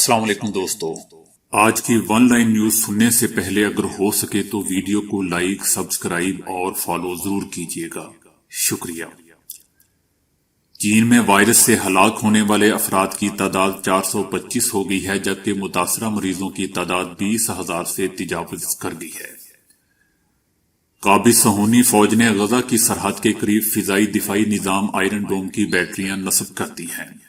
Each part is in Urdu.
السلام علیکم دوستو، آج کی ون لائن نیوز سننے سے پہلے اگر ہو سکے تو ویڈیو کو لائک، سبسکرائب اور فالو ضرور کیجیے گا، شکریہ۔ چین میں وائرس سے ہلاک ہونے والے افراد کی تعداد 425 ہو گئی ہے، جبکہ متاثرہ مریضوں کی تعداد 20,000 سے تجاوز کر گئی ہے۔ قابض صہیونی فوج نے غزہ کی سرحد کے قریب فضائی دفاعی نظام آئرن ڈوم کی بیٹریاں نصب کر دی ہیں۔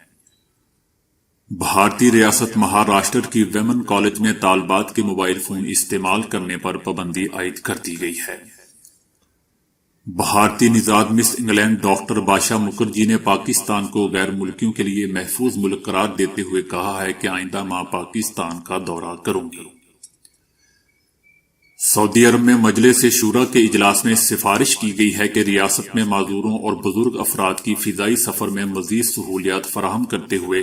بھارتی ریاست مہاراشٹر کی ویمن کالج میں طالبات کے موبائل فون استعمال کرنے پر پابندی عائد کر دی گئی ہے۔ بھارتی نژاد مس انگلینڈ ڈاکٹر باشا مکھرجی نے پاکستان کو غیر ملکیوں کے لیے محفوظ ملک قرار دیتے ہوئے کہا ہے کہ آئندہ ماہ پاکستان کا دورہ کروں گی۔ سعودی عرب میں مجلس شورا کے اجلاس میں سفارش کی گئی ہے کہ ریاست میں معذوروں اور بزرگ افراد کی فضائی سفر میں مزید سہولیات فراہم کرتے ہوئے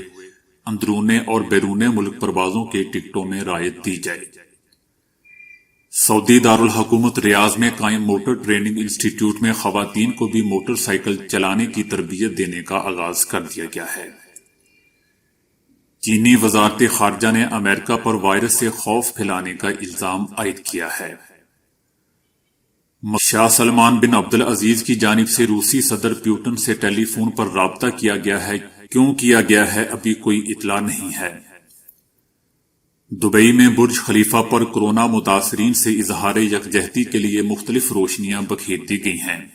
اندرون اور بیرون ملک پروازوں کے ٹکٹوں میں رعایت دی جائے۔ سعودی دارالحکومت ریاض میں قائم موٹر ٹریننگ انسٹی ٹیوٹ میں خواتین کو بھی موٹر سائیکل چلانے کی تربیت دینے کا آغاز کر دیا گیا ہے۔ چینی وزارت خارجہ نے امریکہ پر وائرس سے خوف پھیلانے کا الزام عائد کیا ہے۔ شاہ سلمان بن عبدالعزیز کی جانب سے روسی صدر پیوٹن سے ٹیلی فون پر رابطہ کیا گیا ہے، کیوں کیا گیا ہے ابھی کوئی اطلاع نہیں ہے۔ دبئی میں برج خلیفہ پر کورونا متاثرین سے اظہار یکجہتی کے لیے مختلف روشنیاں بکھیر دی گئی ہیں۔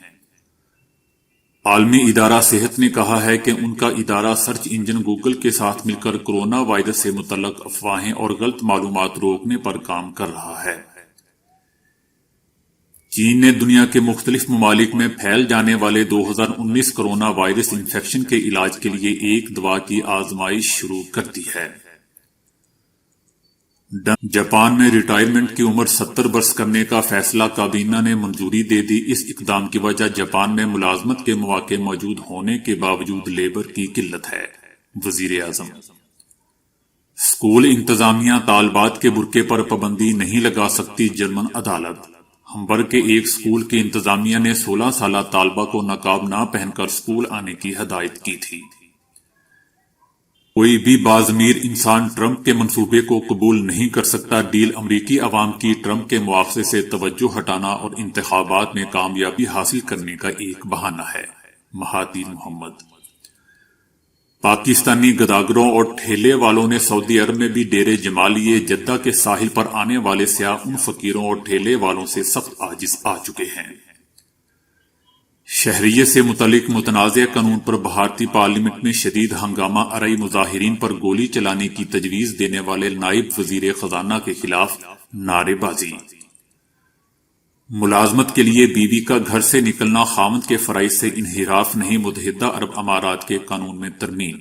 عالمی ادارہ صحت نے کہا ہے کہ ان کا ادارہ سرچ انجن گوگل کے ساتھ مل کر کورونا وائرس سے متعلق افواہیں اور غلط معلومات روکنے پر کام کر رہا ہے۔ چین نے دنیا کے مختلف ممالک میں پھیل جانے والے 2019 کورونا وائرس انفیکشن کے علاج کے لیے ایک دوا کی آزمائش شروع کر دی ہے۔ جاپان میں ریٹائرمنٹ کی عمر 70 برس کرنے کا فیصلہ کابینہ نے منظوری دے دی۔ اس اقدام کی وجہ جاپان میں ملازمت کے مواقع موجود ہونے کے باوجود لیبر کی قلت ہے۔ وزیر اعظم اسکول انتظامیہ طالبات کے برقعے پر پابندی نہیں لگا سکتی، جرمن عدالت۔ ہمبرگ کے ایک اسکول کی انتظامیہ نے 16 سالہ طالبہ کو نقاب نہ پہن کر اسکول آنے کی ہدایت کی تھی۔ کوئی بھی باضمیر انسان ٹرمپ کے منصوبے کو قبول نہیں کر سکتا۔ ڈیل امریکی عوام کی ٹرمپ کے مواخذے سے توجہ ہٹانا اور انتخابات میں کامیابی حاصل کرنے کا ایک بہانہ ہے۔ Mahathir Mohamad. پاکستانی گداگروں اور ٹھیلے والوں نے سعودی عرب میں بھی ڈیرے جما لیے۔ جدہ کے ساحل پر آنے والے سیاح ان فقیروں اور ٹھیلے والوں سے سخت عاجز آ چکے ہیں۔ شہریت سے متعلق متنازع قانون پر بھارتی پارلیمنٹ میں شدید ہنگامہ آرائی۔ مظاہرین پر گولی چلانے کی تجویز دینے والے نائب وزیر خزانہ کے خلاف نعرے بازی۔ ملازمت کے لیے بیوی کا گھر سے نکلنا خاوند کے فرائض سے انحراف نہیں، متحدہ عرب امارات کے قانون میں ترمیم۔